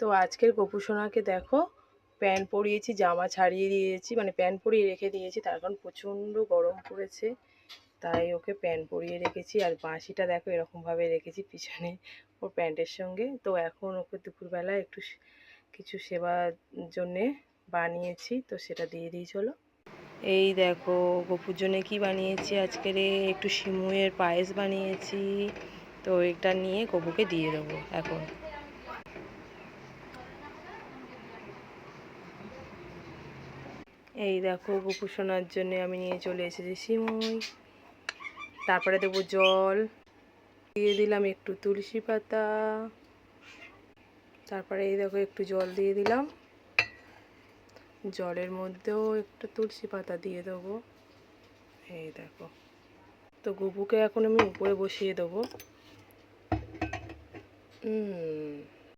তো আজকের গোপু সোনাকে দেখো, প্যান্ট পরিয়েছি, জামা ছাড়িয়ে দিয়েছি, মানে প্যান্ট পরিয়ে রেখে দিয়েছি, তার কারণ প্রচণ্ড গরম পড়েছে, তাই ওকে প্যান্ট পরিয়ে রেখেছি। আর বাঁশিটা দেখো এরকমভাবে রেখেছি পিছনে ওর প্যান্টের সঙ্গে। তো এখন ওকে দুপুরবেলা একটু কিছু সেবার জন্যে বানিয়েছি, তো সেটা দিয়ে দিই চলো। এই দেখো গপুর জন্যে কী বানিয়েছি আজকের, একটু সিমুয়ের পায়েস বানিয়েছি, তো এটা নিয়ে গপুকে দিয়ে দেবো এখন। এই দেখো গপু সোনার জন্য আমি নিয়ে চলে এসেছি সিমুই, তারপরে দেবো জল, দিয়ে দিলাম একটু তুলসী পাতা, তারপরে এই দেখো একটু জল দিয়ে দিলাম, জলের মধ্যেও একটু তুলসী পাতা দিয়ে দেবো। এই দেখো, তো গপুকে এখন আমি উপরে বসিয়ে দেবো।